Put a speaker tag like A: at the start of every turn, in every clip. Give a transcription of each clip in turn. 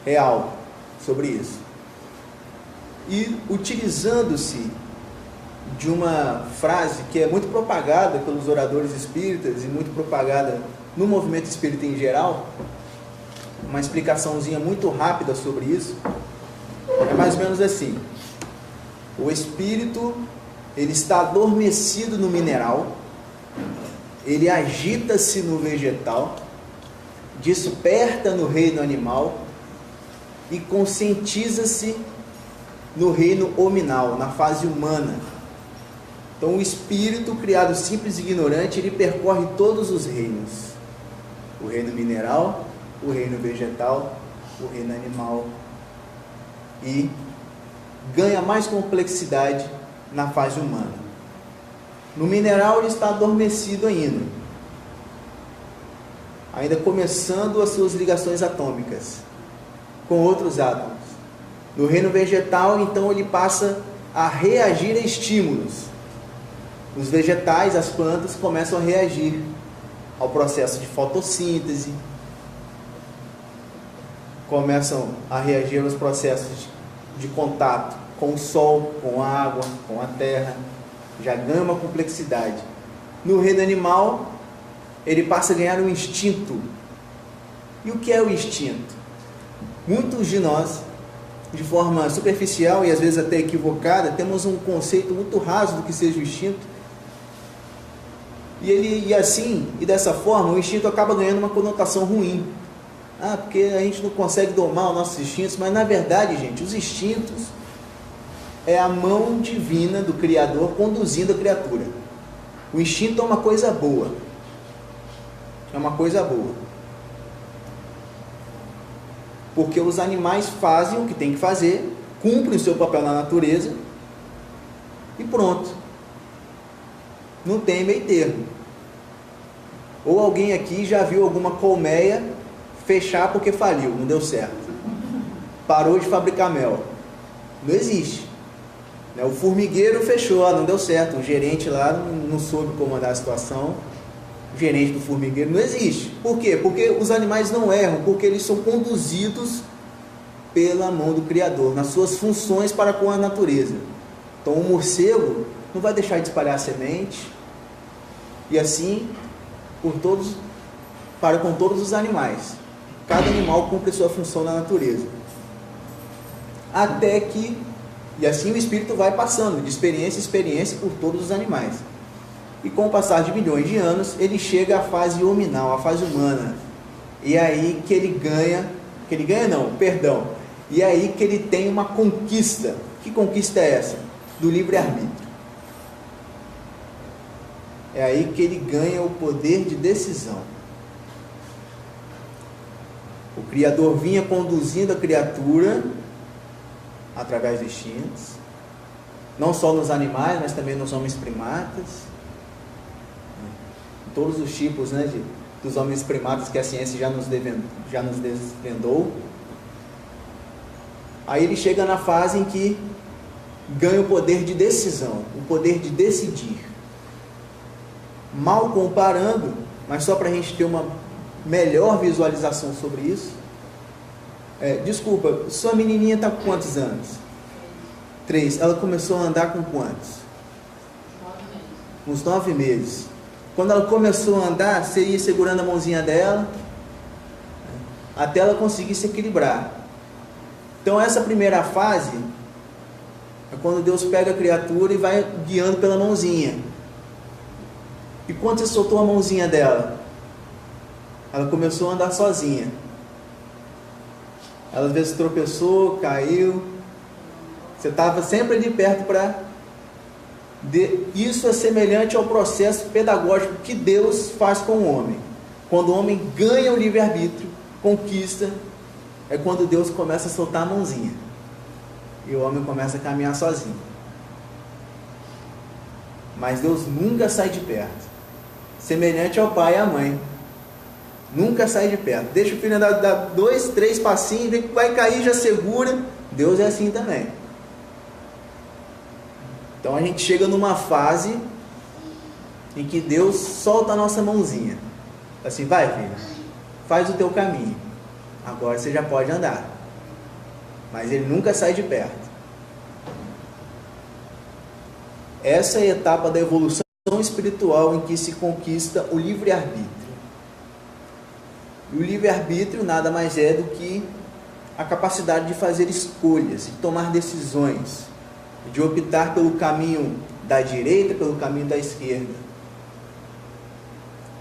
A: real sobre isso. E utilizando-se de uma frase que é muito propagada pelos oradores espíritas e muito propagada no movimento espírita em geral, uma explicaçãozinha muito rápida sobre isso, é mais ou menos assim: o espírito, ele está adormecido no mineral, ele agita-se no vegetal, desperta no reino animal e conscientiza-se no reino hominal, na fase humana. Então o espírito, criado simples e ignorante, ele percorre todos os reinos: o reino mineral, o reino vegetal, o reino animal, e ganha mais complexidade na fase humana. No mineral ele está adormecido ainda começando as suas ligações atômicas com outros átomos. No reino vegetal, então, ele passa a reagir a estímulos. Os vegetais, as plantas, começam a reagir ao processo de fotossíntese, começam a reagir aos processos de contato com o sol, com a água, com a terra, já ganha uma complexidade. No reino animal, ele passa a ganhar um instinto. E o que é o instinto? Muitos de nós, de forma superficial e às vezes até equivocada, temos um conceito muito raso do que seja o instinto. E assim, e dessa forma, o instinto acaba ganhando uma conotação ruim. Porque a gente não consegue domar os nossos instintos. Mas na verdade, gente, os instintos é a mão divina do Criador conduzindo a criatura. O instinto é uma coisa boa. É uma coisa boa. Porque os animais fazem o que tem que fazer, cumprem o seu papel na natureza e pronto. Não tem meio termo. Ou alguém aqui já viu alguma colmeia fechar porque faliu, não deu certo, parou de fabricar mel? Não existe. O formigueiro fechou, não deu certo, o gerente lá não soube comandar a situação, o gerente do formigueiro. Não existe. Por quê? Porque os animais não erram, porque eles são conduzidos pela mão do Criador, nas suas funções para com a natureza. Então o morcego não vai deixar de espalhar semente, e assim para com todos os animais. Cada animal cumpre a sua função na natureza. Até que, e assim o espírito vai passando de experiência em experiência por todos os animais. E com o passar de milhões de anos, ele chega à fase hominal, à fase humana. E é aí que ele ganha, e é aí que ele tem uma conquista. Que conquista é essa? Do livre-arbítrio. É aí que ele ganha o poder de decisão. O Criador vinha conduzindo a criatura através dos instintos, não só nos animais, mas também nos homens primatas, todos os tipos, dos homens primatas que a ciência já nos desvendou. Aí ele chega na fase em que ganha o poder de decisão, o poder de decidir. Mal comparando, mas só para a gente ter uma melhor visualização sobre isso. Desculpa, sua menininha está com quantos anos? 3. Ela começou a andar com quantos? 9 meses. Uns 9 meses. Quando ela começou a andar, você ia segurando a mãozinha dela até ela conseguir se equilibrar. Então essa primeira fase é quando Deus pega a criatura e vai guiando pela mãozinha. E quando você soltou a mãozinha dela, ela começou a andar sozinha. Ela às vezes tropeçou, caiu. Você estava sempre ali perto para... Isso é semelhante ao processo pedagógico que Deus faz com o homem. Quando o homem ganha o livre-arbítrio, conquista, é quando Deus começa a soltar a mãozinha. E o homem começa a caminhar sozinho. Mas Deus nunca sai de perto. Semelhante ao pai e à mãe. Nunca sai de perto. Deixa o filho andar 2, 3 passinhos, vê que vai cair, já segura. Deus é assim também. Então a gente chega numa fase em que Deus solta a nossa mãozinha. Assim, vai filho, faz o teu caminho. Agora você já pode andar. mas ele nunca sai de perto. Essa é a etapa da evolução espiritual em que se conquista o livre-arbítrio. E o livre-arbítrio nada mais é do que a capacidade de fazer escolhas, de tomar decisões, de optar pelo caminho da direita, pelo caminho da esquerda.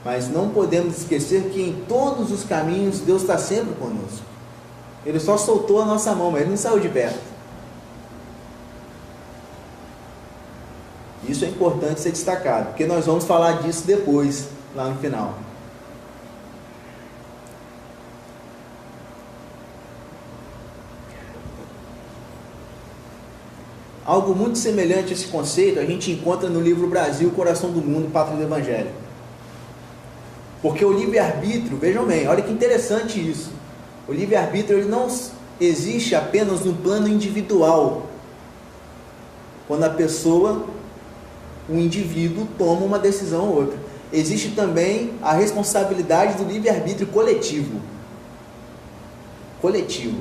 A: Mas não podemos esquecer que em todos os caminhos Deus está sempre conosco. Ele só soltou a nossa mão, mas ele não saiu de perto. Isso é importante ser destacado, porque nós vamos falar disso depois, lá no final. Algo muito semelhante a esse conceito a gente encontra no livro Brasil, Coração do Mundo, Pátria do Evangelho. Porque o livre-arbítrio, vejam bem, olha que interessante isso. O livre-arbítrio ele não existe apenas no plano individual. Quando a pessoa, um indivíduo, toma uma decisão ou outra. Existe também a responsabilidade do livre-arbítrio coletivo. Coletivo.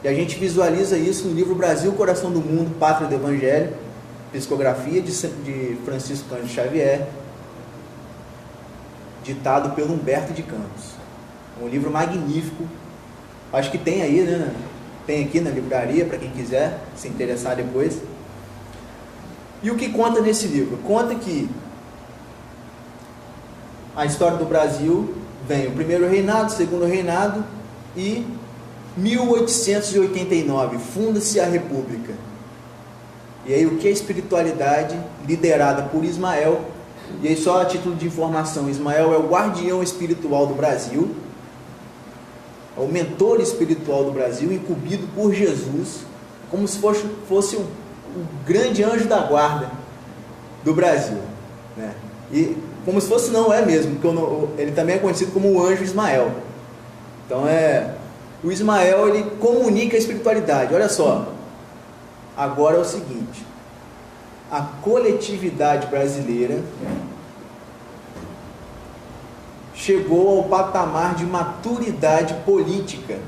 A: E a gente visualiza isso no livro Brasil, Coração do Mundo, Pátria do Evangelho, psicografia de Francisco Cândido Xavier, ditado pelo Humberto de Campos. Um livro magnífico. Acho que tem aí, né? Tem aqui na livraria, para quem quiser se interessar depois. E o que conta nesse livro? Conta que a história do Brasil vem o primeiro reinado, o segundo reinado e 1889, funda-se a República. E aí o que é espiritualidade liderada por Ismael? E aí só a título de informação, Ismael é o guardião espiritual do Brasil, é o mentor espiritual do Brasil, incumbido por Jesus, como se fosse o grande anjo da guarda do Brasil, né? E como se fosse, não é mesmo, porque ele também é conhecido como o anjo Ismael. Então o Ismael ele comunica a espiritualidade. Olha só, agora é o seguinte: a coletividade brasileira chegou ao patamar de maturidade política,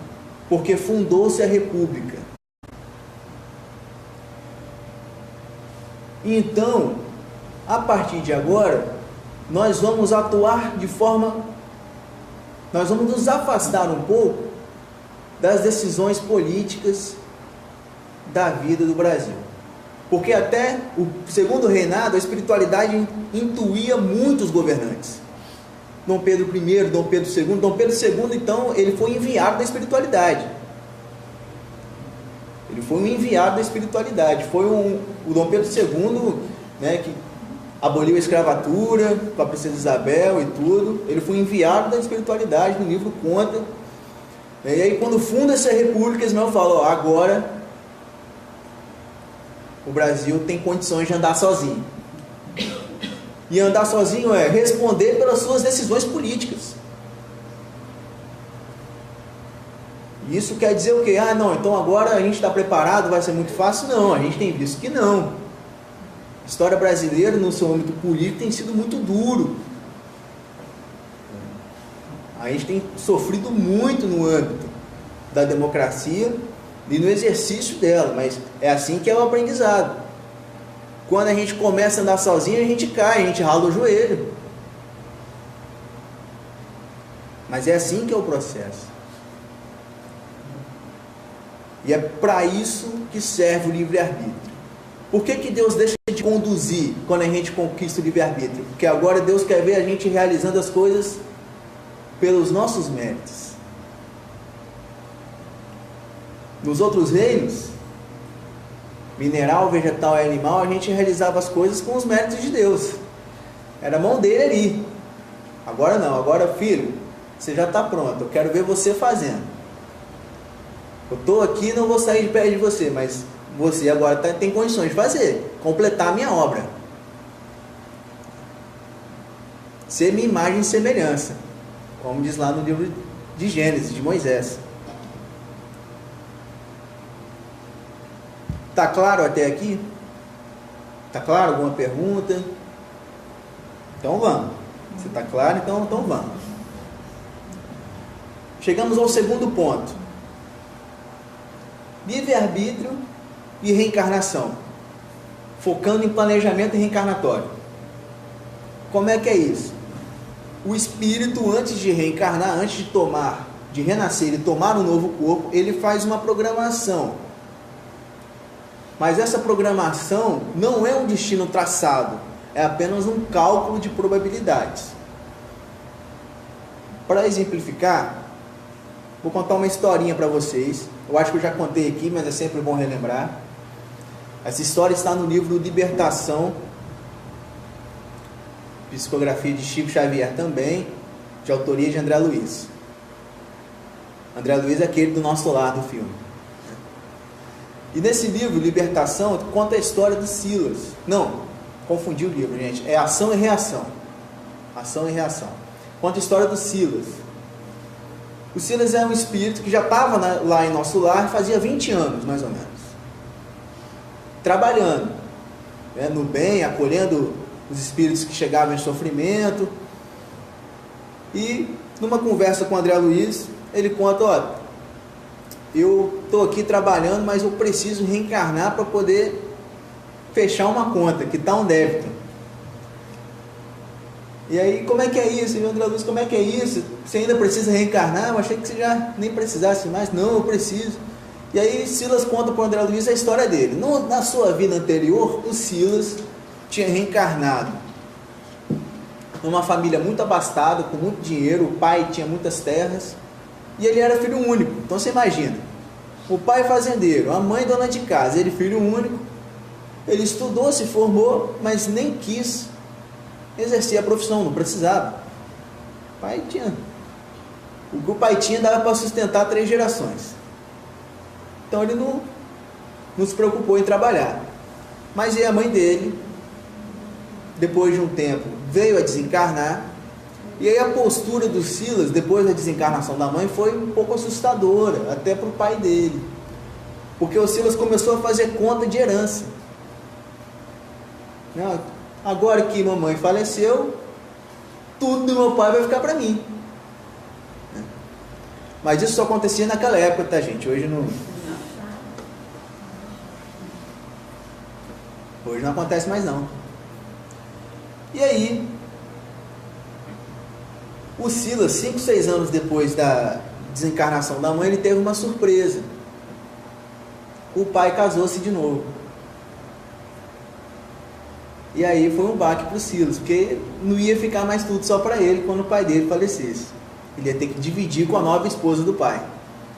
A: porque fundou-se a República. Então, a partir de agora, nós vamos atuar nós vamos nos afastar um pouco das decisões políticas da vida do Brasil. Porque até o segundo reinado, a espiritualidade intuía muitos governantes. Dom Pedro I, Dom Pedro II. Dom Pedro II, então, ele foi enviado da espiritualidade. Ele foi um enviado da espiritualidade. Foi o Dom Pedro II, né, que aboliu a escravatura com a princesa Isabel e tudo. Ele foi enviado da espiritualidade, no livro conta. E aí, quando funda essa república, Ismael fala: ó, agora o Brasil tem condições de andar sozinho. E andar sozinho é responder pelas suas decisões políticas. Isso quer dizer o quê? Ah, não, então agora a gente está preparado, vai ser muito fácil? Não, a gente tem visto que não. A história brasileira, no seu âmbito político, tem sido muito duro. A gente tem sofrido muito no âmbito da democracia e no exercício dela, mas é assim que é o aprendizado. Quando a gente começa a andar sozinho, a gente cai, a gente rala o joelho. Mas é assim que é o processo. E é para isso que serve o livre-arbítrio. Por que Deus deixa de conduzir quando a gente conquista o livre-arbítrio? Porque agora Deus quer ver a gente realizando as coisas pelos nossos méritos. Nos outros reinos, mineral, vegetal e animal, a gente realizava as coisas com os méritos de Deus. Era a mão dele ali. Agora não, agora filho, você já está pronto, eu quero ver você fazendo. Eu estou aqui, não vou sair de perto de você, mas você agora tem condições de fazer, completar a minha obra. Ser minha imagem e semelhança, como diz lá no livro de Gênesis, de Moisés. Está claro até aqui? Está claro? Alguma pergunta? Então vamos. Se está claro, então vamos. Chegamos ao segundo ponto. livre-arbítrio e reencarnação, focando em planejamento reencarnatório. Como é que é isso? O espírito, antes de reencarnar, antes de renascer e tomar um novo corpo, ele faz uma programação. Mas essa programação não é um destino traçado, é apenas um cálculo de probabilidades. Para exemplificar, vou contar uma historinha para vocês. Eu acho que eu já contei aqui, mas é sempre bom relembrar. Essa história está no livro Libertação, psicografia de Chico Xavier também, de autoria de André Luiz. André Luiz é aquele do Nosso Lar do filme. E nesse livro, Libertação, conta a história do Silas. Não, confundi o livro, gente. É Ação e Reação. Ação e Reação. Conta a história do Silas. O Silas é um espírito que já estava lá em Nosso Lar, fazia 20 anos, mais ou menos. Trabalhando, né, no bem, acolhendo os espíritos que chegavam em sofrimento. E numa conversa com o André Luiz, ele conta, ó, eu estou aqui trabalhando, mas eu preciso reencarnar para poder fechar uma conta, que está um débito. E aí, como é que é isso? E o André Luiz, como é que é isso? Você ainda precisa reencarnar? Eu achei que você já nem precisasse mais. Não, eu preciso. E aí Silas conta para o André Luiz a história dele. Na sua vida anterior, o Silas tinha reencarnado numa família muito abastada, com muito dinheiro, o pai tinha muitas terras, e ele era filho único. Então você imagina, o pai fazendeiro, a mãe dona de casa, ele filho único, ele estudou, se formou, mas nem quis exercer a profissão, não precisava. O pai tinha, o que o pai tinha dava para sustentar 3 gerações. Então ele não se preocupou em trabalhar. Mas e a mãe dele, depois de um tempo, veio a desencarnar. E aí a postura do Silas, depois da desencarnação da mãe, foi um pouco assustadora, até para o pai dele. Porque o Silas começou a fazer conta de herança. Agora que mamãe faleceu, tudo do meu pai vai ficar para mim. Mas isso só acontecia naquela época, tá, gente? Hoje não acontece mais não. E aí, o Silas, 5, 6 anos depois da desencarnação da mãe, ele teve uma surpresa. O pai casou-se de novo. E aí foi um baque para o Silas, porque não ia ficar mais tudo só para ele quando o pai dele falecesse. Ele ia ter que dividir com a nova esposa do pai.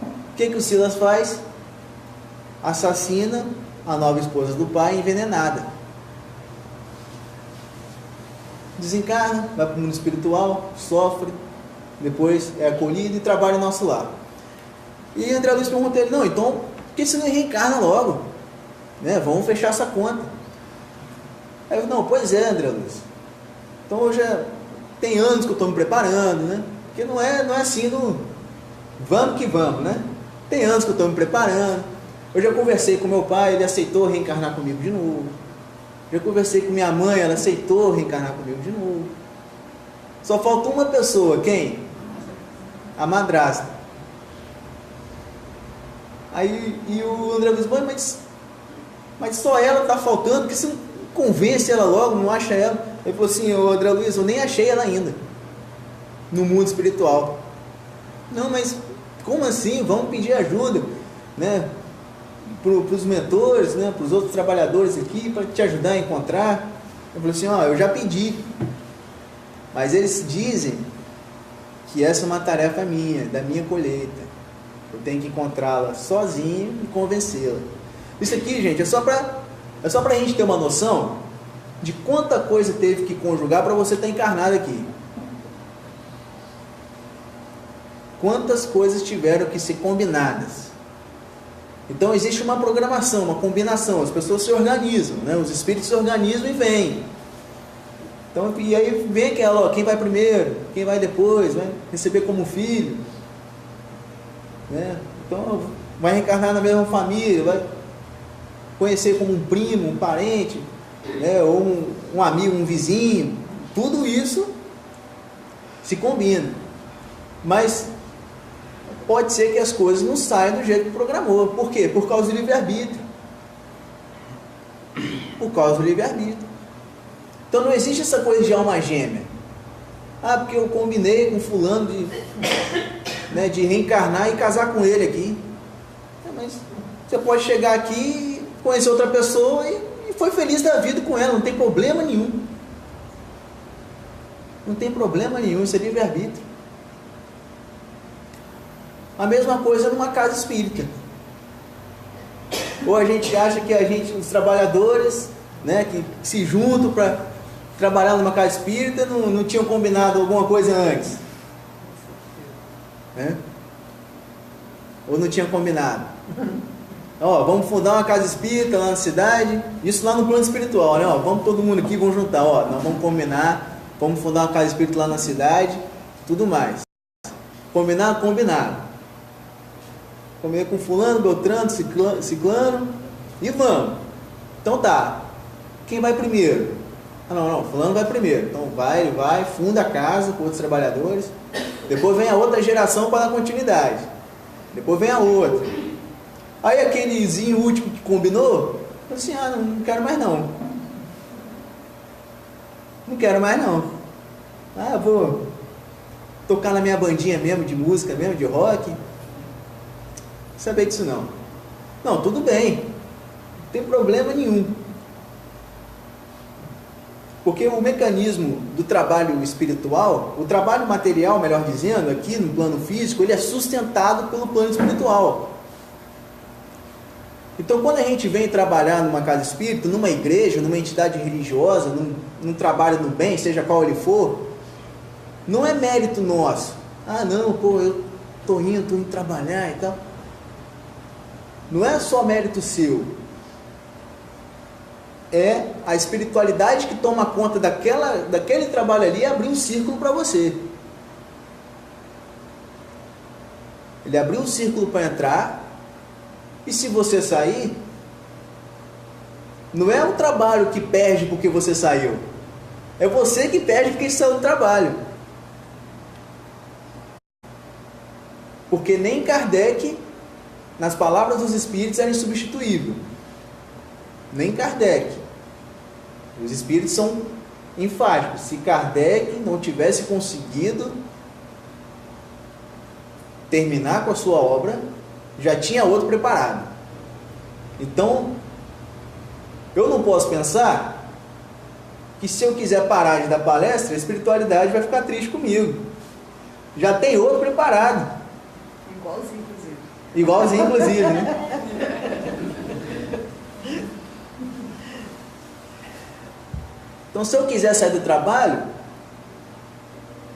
A: O que o Silas faz? Assassina a nova esposa do pai envenenada. Desencarna, vai para o mundo espiritual, sofre, depois é acolhido e trabalha em Nosso Lar. E André Luiz pergunta a ele, não, então, por que você não reencarna logo? Né? Vamos fechar essa conta. Aí eu, não, pois é, André Luiz. Então eu já tem anos que eu estou me preparando, né? Porque não é assim, vamos que vamos, né? Tem anos que eu estou me preparando. Eu já conversei com meu pai, ele aceitou reencarnar comigo de novo. Já conversei com minha mãe, ela aceitou reencarnar comigo de novo. Só faltou uma pessoa, quem? A madrasta. Aí e o André Luiz, mas só ela está faltando, porque você não convence ela logo, não acha ela. Ele falou assim, ô André Luiz, eu nem achei ela ainda, no mundo espiritual. Não, mas como assim? Vamos pedir ajuda, né? Para os mentores, né, para os outros trabalhadores aqui, para te ajudar a encontrar. Eu falei assim, eu já pedi, mas eles dizem que essa é uma tarefa minha, da minha colheita. Eu tenho que encontrá-la sozinho e convencê-la. Isso aqui, gente, é só para a gente ter uma noção de quanta coisa teve que conjugar para você estar encarnado aqui. Quantas coisas tiveram que ser combinadas. Então existe uma programação, uma combinação, as pessoas se organizam, né? Os espíritos se organizam e vêm. Então, e aí vem aquela, quem vai primeiro, quem vai depois, vai receber como filho, né? Então vai reencarnar na mesma família, vai conhecer como um primo, um parente, né? Ou um amigo, um vizinho, tudo isso se combina. Mas pode ser que as coisas não saiam do jeito que programou. Por quê? Por causa do livre-arbítrio. Por causa do livre-arbítrio. Então não existe essa coisa de alma gêmea. Ah, porque eu combinei com fulano de reencarnar e casar com ele aqui. Mas você pode chegar aqui, conhecer outra pessoa e foi feliz da vida com ela, não tem problema nenhum. Não tem problema nenhum, isso é livre-arbítrio. A mesma coisa numa casa espírita. Ou a gente acha que os trabalhadores, que se juntam para trabalhar numa casa espírita, não tinham combinado alguma coisa antes. Ou não tinham combinado. Vamos fundar uma casa espírita lá na cidade, isso lá no plano espiritual, né? Vamos todo mundo aqui, vamos juntar, nós vamos combinar, vamos fundar uma casa espírita lá na cidade, tudo mais. Combinado? Combinado. Combinei com fulano, beltrano, ciclano, e vamos. Então tá, quem vai primeiro? Não, fulano vai primeiro. Então ele vai, funda a casa com outros trabalhadores, depois vem a outra geração para dar continuidade, depois vem a outra. Aí aquelezinho último que combinou, falou assim, não quero mais não. Não quero mais não. Eu vou tocar na minha bandinha mesmo, de música mesmo, de rock. Não saber disso não. Não, tudo bem. Não tem problema nenhum. Porque o mecanismo do trabalho espiritual, o trabalho material, melhor dizendo, aqui no plano físico, ele é sustentado pelo plano espiritual. Então, quando a gente vem trabalhar numa casa espírita, numa igreja, numa entidade religiosa, num trabalho no bem, seja qual ele for, não é mérito nosso. Eu estou indo trabalhar e tal. Não é só mérito seu. É a espiritualidade que toma conta daquele trabalho ali e abrir um círculo para você. Ele abriu um círculo para entrar. E se você sair, não é o trabalho que perde porque você saiu. É você que perde porque saiu do trabalho. Porque nem Kardec, nas palavras dos espíritos, era insubstituível. Nem Kardec. Os espíritos são enfáticos. Se Kardec não tivesse conseguido terminar com a sua obra, já tinha outro preparado. Então, eu não posso pensar que se eu quiser parar de dar palestra, a espiritualidade vai ficar triste comigo. Já tem outro preparado. Igualzinho, inclusive, né? Então, se eu quiser sair do trabalho,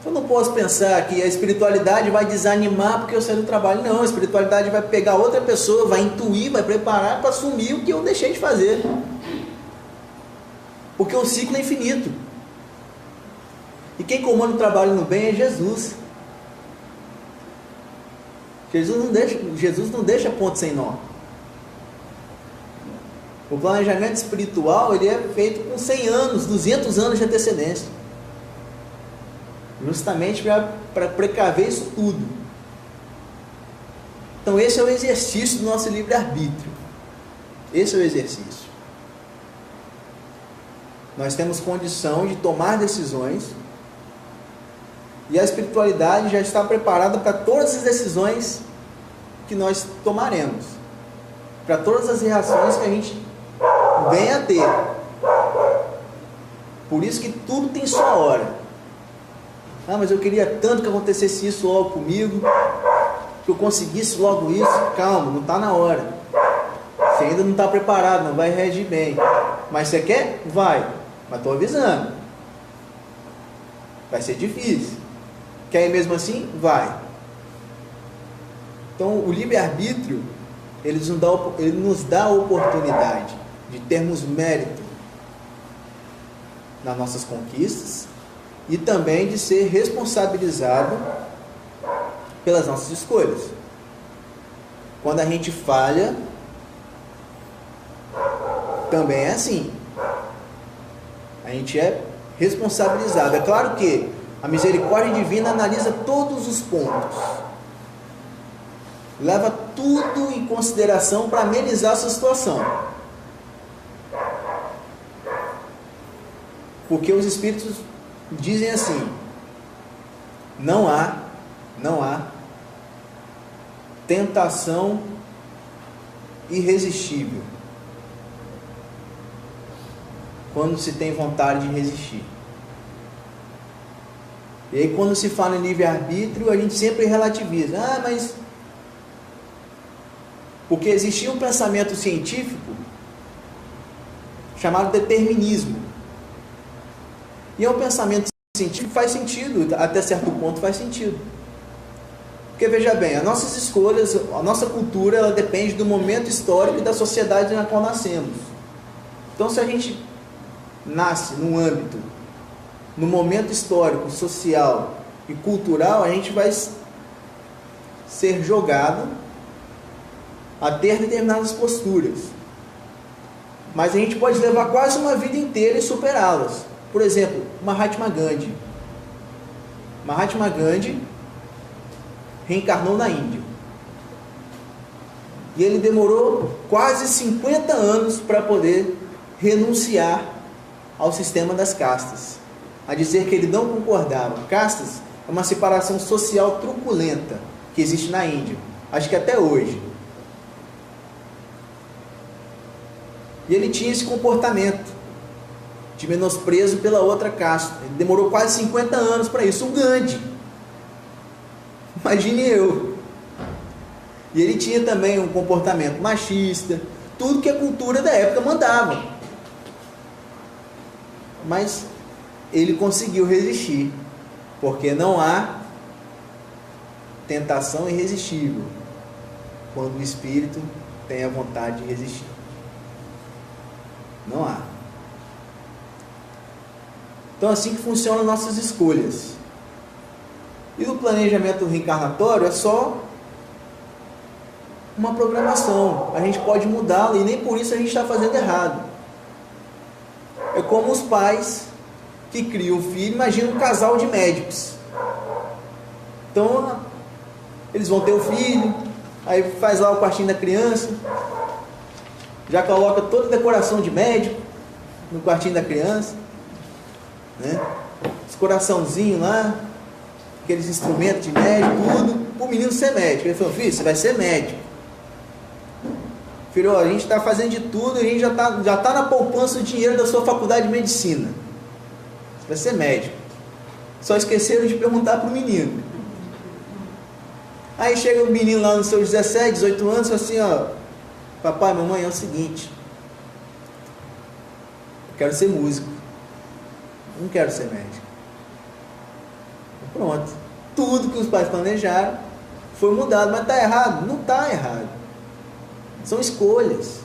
A: eu não posso pensar que a espiritualidade vai desanimar porque eu saí do trabalho. Não, a espiritualidade vai pegar outra pessoa, vai intuir, vai preparar para assumir o que eu deixei de fazer. Porque o ciclo é infinito. E quem comanda o trabalho no bem é Jesus. Jesus não deixa ponto sem nó. O planejamento espiritual ele é feito com 100 anos, 200 anos de antecedência. Justamente para precaver isso tudo. Então esse é o exercício do nosso livre-arbítrio. Esse é o exercício. Nós temos condição de tomar decisões e a espiritualidade já está preparada para todas as decisões que nós tomaremos, para todas as reações que a gente venha a ter. Por isso que tudo tem sua hora. Mas eu queria tanto que acontecesse isso logo comigo, que eu conseguisse logo isso. Calma, não está na hora. Você ainda não está preparado, não vai reagir bem. Mas você quer? Vai. Mas estou avisando. Vai ser difícil. Quer ir mesmo assim? Vai. Então o livre-arbítrio, ele nos dá a oportunidade de termos mérito nas nossas conquistas e também de ser responsabilizado pelas nossas escolhas. Quando a gente falha, também é assim. A gente é responsabilizado. É claro que a misericórdia divina analisa todos os pontos. leva tudo em consideração para amenizar essa situação. Porque os espíritos dizem assim: não há tentação irresistível quando se tem vontade de resistir. E aí, quando se fala em livre-arbítrio, a gente sempre relativiza. Mas... Porque existia um pensamento científico chamado determinismo. E é um pensamento científico que faz sentido, até certo ponto faz sentido. Porque, veja bem, as nossas escolhas, a nossa cultura, ela depende do momento histórico e da sociedade na qual nascemos. Então, se a gente nasce num âmbito, no momento histórico, social e cultural, a gente vai ser jogado a ter determinadas posturas. Mas a gente pode levar quase uma vida inteira e superá-las. Por exemplo, Mahatma Gandhi. Mahatma Gandhi reencarnou na Índia. E ele demorou quase 50 anos para poder renunciar ao sistema das castas, a dizer que ele não concordava. Castas é uma separação social truculenta que existe na Índia, acho que até hoje. E ele tinha esse comportamento de menosprezo pela outra casta. Ele demorou quase 50 anos para isso. O Gandhi, imagine eu. E ele tinha também um comportamento machista, tudo que a cultura da época mandava. Mas ele conseguiu resistir, porque não há tentação irresistível quando o espírito tem a vontade de resistir. Não há. Então, assim que funcionam nossas escolhas. E no planejamento reencarnatório é só uma programação. A gente pode mudá-la e nem por isso a gente está fazendo errado. É como os pais que criam um filho. Imagina um casal de médicos. Então, eles vão ter o filho, aí faz lá o quartinho da criança, já coloca toda a decoração de médico no quartinho da criança, né? Os coraçãozinhos lá, aqueles instrumentos de médico, tudo, para o menino ser médico. Ele falou: filho, você vai ser médico. Filho, a gente está fazendo de tudo, a gente já tá na poupança o dinheiro da sua faculdade de medicina. Você vai ser médico. Só esqueceram de perguntar para o menino. Aí chega o menino lá nos seus 17, 18 anos, assim: ó, papai, mamãe, é o seguinte, eu quero ser músico, não quero ser médico. Pronto, tudo que os pais planejaram foi mudado. Mas está errado? Não está errado, são escolhas.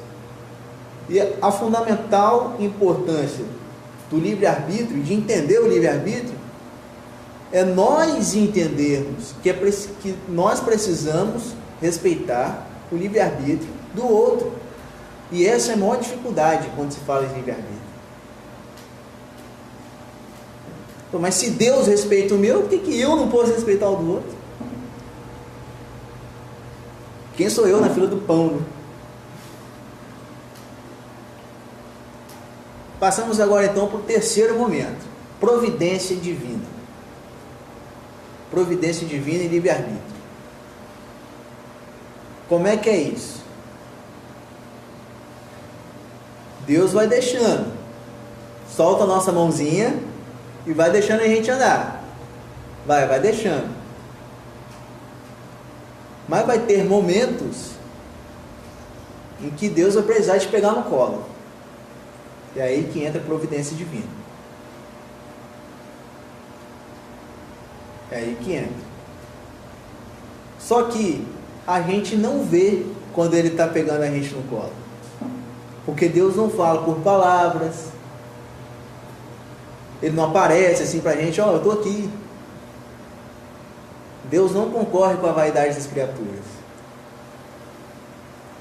A: E a fundamental importância do livre-arbítrio, de entender o livre-arbítrio, é nós entendermos que nós precisamos respeitar o livre-arbítrio do outro. E essa é a maior dificuldade quando se fala em livre-arbítrio. Mas se Deus respeita o meu, por que eu não posso respeitar o do outro? Quem sou eu na fila do pão, né? Passamos agora então para o terceiro momento: providência divina. Providência divina e livre-arbítrio. Como é que é isso? Deus vai deixando, solta a nossa mãozinha e vai deixando a gente andar. Vai deixando. Mas vai ter momentos em que Deus vai precisar te pegar no colo. E é aí que entra a providência divina. É aí que entra. Só que a gente não vê quando Ele está pegando a gente no colo. Porque Deus não fala por palavras. Ele não aparece assim para a gente: ó, eu estou aqui. Deus não concorre com a vaidade das criaturas.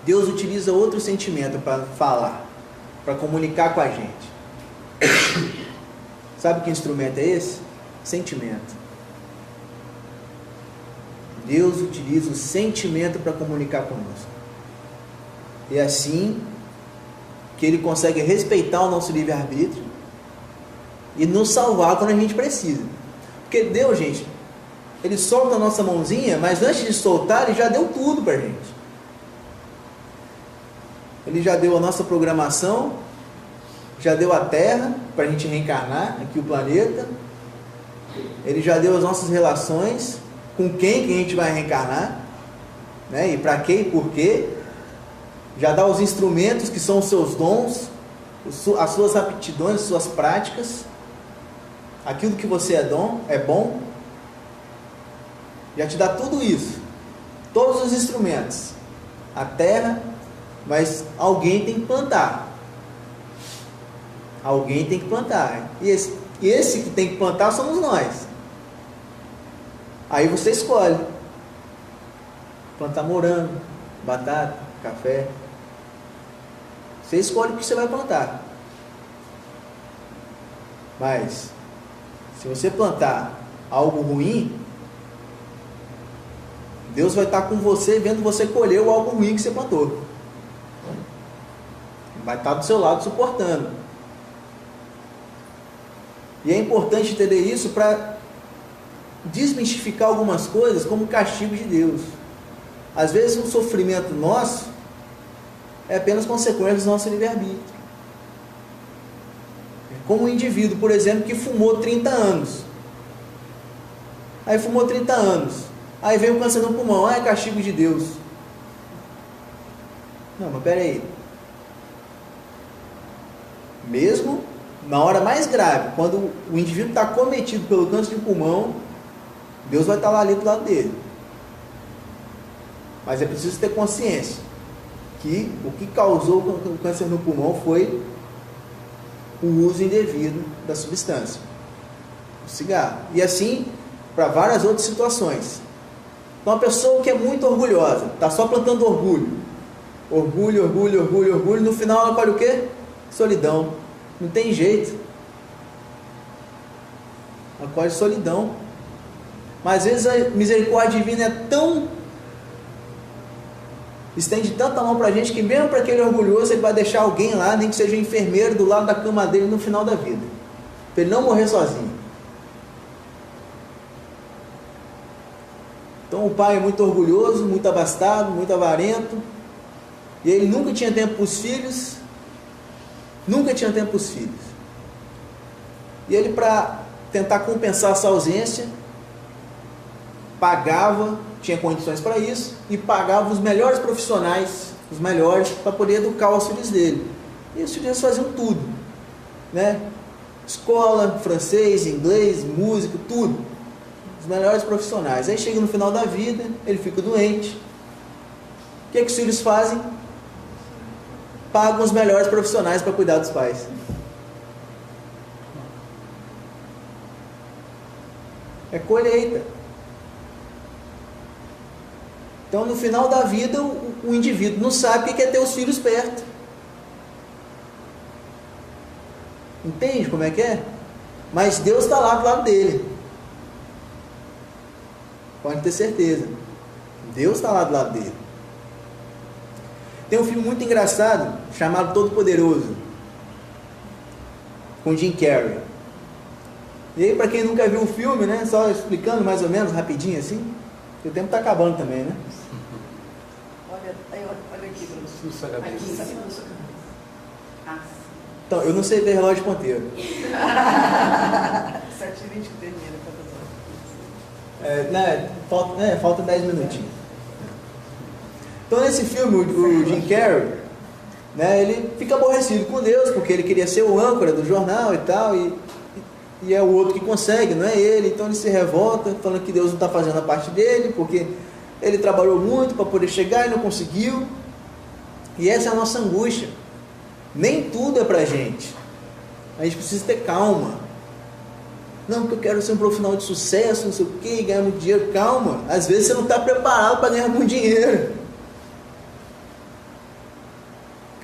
A: Deus utiliza outro sentimento para falar, para comunicar com a gente. Sabe que instrumento é esse? Sentimento. Deus utiliza o sentimento para comunicar conosco. E é assim que Ele consegue respeitar o nosso livre-arbítrio e nos salvar quando a gente precisa. Porque Deus, gente, Ele solta a nossa mãozinha, mas antes de soltar, Ele já deu tudo para a gente. Ele já deu a nossa programação, já deu a Terra para a gente reencarnar, aqui o planeta. Ele já deu as nossas relações, com quem que a gente vai reencarnar, né? E para quê e por quê. Já dá os instrumentos que são os seus dons, as suas aptidões, as suas práticas, aquilo que você é bom. Já te dá tudo isso, todos os instrumentos, a terra, mas alguém tem que plantar. Alguém tem que plantar. E esse que tem que plantar somos nós. Aí você escolhe plantar morango, batata, café. Você escolhe o que você vai plantar. Mas se você plantar algo ruim, Deus vai estar com você vendo você colher o algo ruim que você plantou. Vai estar do seu lado suportando. E é importante entender isso para desmistificar algumas coisas como castigo de Deus. Às vezes o sofrimento nosso é apenas consequência do nosso livre-arbítrio. Como um indivíduo, por exemplo, que fumou 30 anos. Aí fumou 30 anos. Aí veio o câncer no pulmão. É castigo de Deus. Não, mas pera aí. Mesmo na hora mais grave, quando o indivíduo está cometido pelo câncer de pulmão, Deus vai estar lá ali do lado dele. Mas é preciso ter consciência que o que causou o câncer no pulmão foi o uso indevido da substância, o cigarro. E assim, para várias outras situações. Então, uma pessoa que é muito orgulhosa, está só plantando orgulho. Orgulho, orgulho, orgulho, orgulho. No final ela colhe o quê? Solidão. Não tem jeito. Ela colhe solidão. Mas às vezes a misericórdia divina é tão... estende tanta mão para a gente que mesmo para aquele orgulhoso ele vai deixar alguém lá, nem que seja um enfermeiro do lado da cama dele no final da vida, para ele não morrer sozinho. Então o pai é muito orgulhoso, muito abastado, muito avarento, e ele nunca tinha tempo para os filhos, e ele, para tentar compensar essa ausência, pagava, tinha condições para isso, e pagava os melhores profissionais, os melhores, para poder educar os filhos dele. E os filhos faziam tudo, né? Escola, francês, inglês, música, tudo. Os melhores profissionais. Aí chega no final da vida, ele fica doente. O que é que os filhos fazem? Pagam os melhores profissionais para cuidar dos pais. É colheita. Então, no final da vida, o indivíduo não sabe o que é ter os filhos perto. Entende como é que é? Mas Deus está lá do lado dele. Pode ter certeza. Deus está lá do lado dele. Tem um filme muito engraçado, chamado Todo Poderoso, com Jim Carrey. E aí, para quem nunca viu o filme, né, só explicando mais ou menos, rapidinho assim, o tempo está acabando também, né?
B: Olha aqui, professor.
A: Então, eu não sei ver relógio ponteiro.
B: 7h20 termina.
A: Falta 10 minutinhos. Então, nesse filme, o Jim Carrey, né, ele fica aborrecido com Deus, porque ele queria ser o âncora do jornal e tal, e é o outro que consegue, não é ele. Então ele se revolta, falando que Deus não está fazendo a parte dele, porque ele trabalhou muito para poder chegar e não conseguiu. E essa é a nossa angústia. Nem tudo é para a gente. A gente precisa ter calma. Não, porque eu quero ser um profissional de sucesso, não sei o que, ganhar muito dinheiro. Calma, às vezes você não está preparado para ganhar muito dinheiro.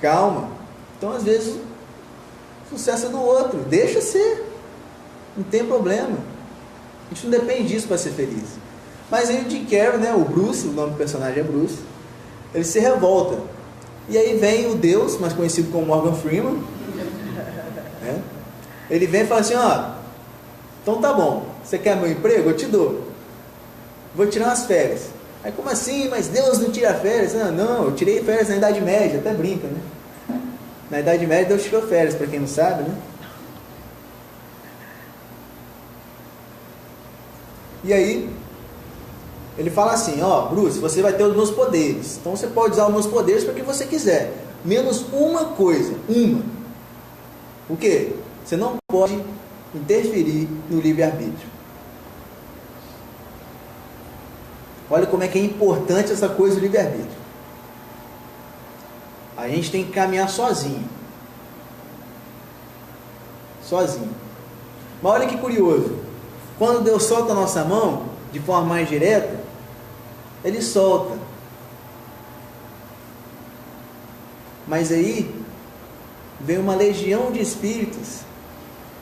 A: Calma. Então, às vezes, o sucesso é do outro. Deixa ser. Não tem problema. A gente não depende disso para ser feliz. Mas aí o Jim Carrey, né, o Bruce, o nome do personagem é Bruce, ele se revolta. E aí vem o Deus, mais conhecido como Morgan Freeman, né? Ele vem e fala assim, ó, então tá bom, você quer meu emprego? Eu te dou. Vou tirar umas férias. Aí como assim? Mas Deus não tira férias? Não, eu tirei férias na Idade Média, até brinca, né? Na Idade Média Deus tirou férias, para quem não sabe, né? E aí, ele fala assim, ó, Bruce, você vai ter os meus poderes. Então você pode usar os meus poderes para o que você quiser. Menos uma coisa, uma. O quê? Você não pode interferir no livre-arbítrio. Olha como é que é importante essa coisa do livre-arbítrio. A gente tem que caminhar sozinho. Sozinho. Mas olha que curioso. Quando Deus solta a nossa mão, de forma mais direta, Ele solta. Mas aí, vem uma legião de espíritos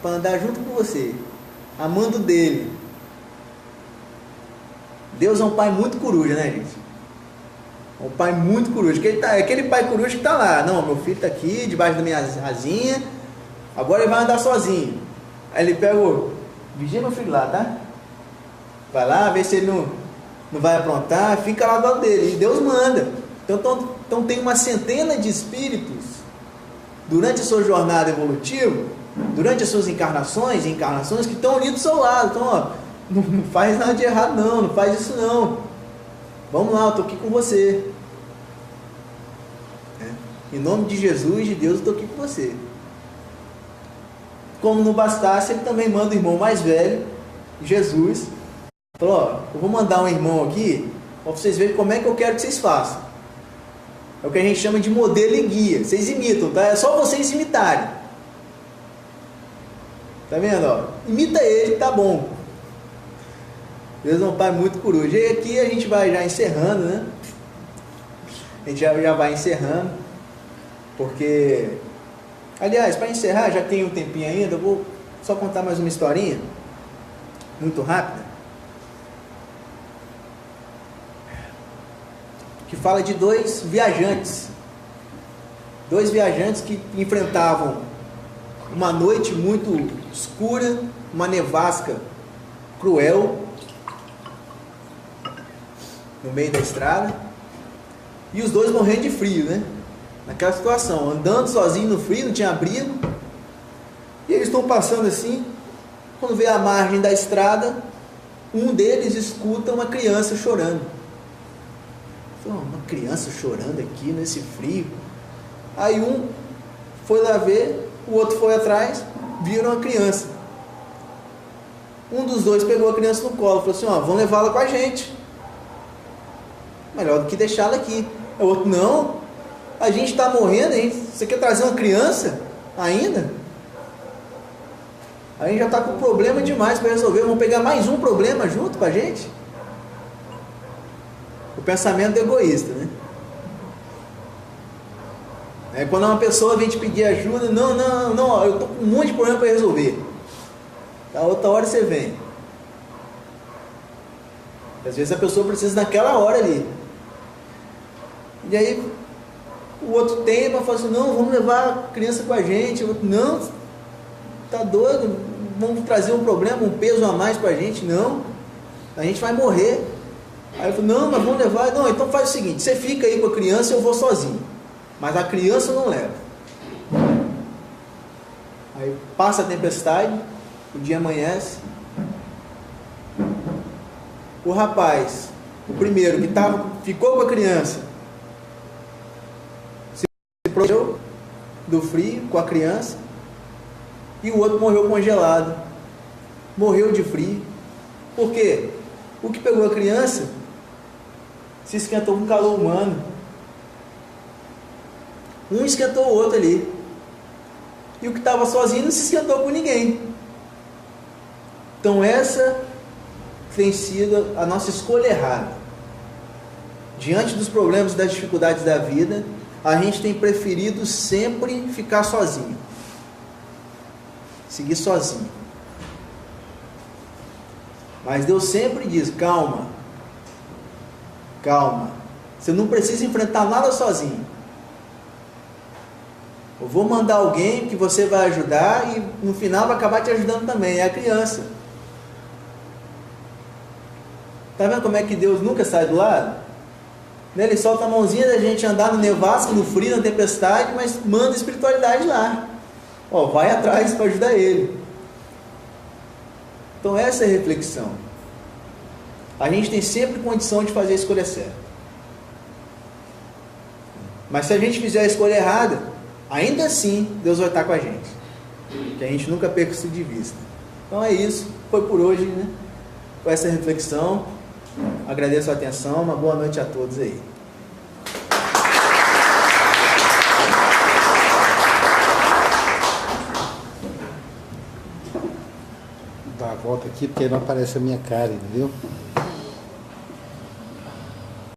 A: para andar junto com você, amando dele. Deus é um pai muito coruja, né, gente? Um pai muito coruja. Aquele pai coruja que está lá. Não, meu filho está aqui, debaixo da minha asinha. Agora ele vai andar sozinho. Aí ele pega vigia meu filho lá, tá? Vai lá, vê se ele não vai aprontar. Fica lá do lado dele. E Deus manda. Então tem uma centena de espíritos durante a sua jornada evolutiva, durante as suas encarnações e encarnações, que estão ali do seu lado. Então, ó, não faz nada de errado não faz isso não. Vamos lá, eu estou aqui com você. Em nome de Jesus, de Deus, eu estou aqui com você. Como não bastasse, ele também manda o irmão mais velho, Jesus. Falou, ó, eu vou mandar um irmão aqui, para vocês verem como é que eu quero que vocês façam. É o que a gente chama de modelo e guia. Vocês imitam, tá? É só vocês imitarem. Tá vendo? Ó? Imita ele, tá bom. Deus é um pai muito coruja. E aqui a gente vai já encerrando, né? A gente já vai encerrando. Porque... Aliás, para encerrar, já tem um tempinho ainda, eu vou só contar mais uma historinha. Muito rápida. Que fala de dois viajantes. Dois viajantes que enfrentavam uma noite muito escura, uma nevasca cruel no meio da estrada, e os dois morrendo de frio, né? Naquela situação, andando sozinho no frio, não tinha abrigo, e eles estão passando assim, quando vê a margem da estrada, um deles escuta uma criança chorando. Uma criança chorando aqui nesse frio. Aí um foi lá ver, o outro foi atrás, viram a criança. Um dos dois pegou a criança no colo, falou assim, ó, vamos levá-la com a gente. Melhor do que deixá-la aqui. O outro, não, a gente está morrendo, você quer trazer uma criança ainda? A gente já está com problema demais para resolver, vamos pegar mais um problema junto com a gente? O pensamento egoísta, né? Quando uma pessoa vem te pedir ajuda, não, eu estou com um monte de problema para resolver. Da outra hora você vem. Às vezes a pessoa precisa naquela hora ali. E aí o outro tema fala assim, não, vamos levar a criança com a gente. O outro, não, tá doido, vamos trazer um problema, um peso a mais para a gente. Não, a gente vai morrer. Aí eu falo, não, mas vamos levar. Não, então faz o seguinte, você fica aí com a criança e eu vou sozinho. Mas a criança não leva. Aí passa a tempestade, o dia amanhece. O rapaz, o primeiro que ficou com a criança, se protegeu do frio com a criança, e o outro morreu congelado, morreu de frio. Por quê? O que pegou a criança se esquentou com calor humano. Um esquentou o outro ali. E o que estava sozinho não se esquentou com ninguém. Então essa tem sido a nossa escolha errada. Diante dos problemas e das dificuldades da vida, a gente tem preferido sempre ficar sozinho. Seguir sozinho. Mas Deus sempre diz, calma, Calma. Você não precisa enfrentar nada sozinho. Eu vou mandar alguém que você vai ajudar e no final vai acabar te ajudando também. É a criança. Está vendo como é que Deus nunca sai do lado? Ele solta a mãozinha da gente andar no nevasco, no frio, na tempestade, mas manda espiritualidade lá. Ó, vai atrás para ajudar ele. Então essa é a reflexão. A gente tem sempre condição de fazer a escolha certa. Mas se a gente fizer a escolha errada, ainda assim Deus vai estar com a gente. Que a gente nunca perca isso de vista. Então é isso. Foi por hoje, né? Com essa reflexão. Agradeço a atenção. Uma boa noite a todos aí.
C: Vou dar a volta aqui porque aí não aparece a minha cara, entendeu?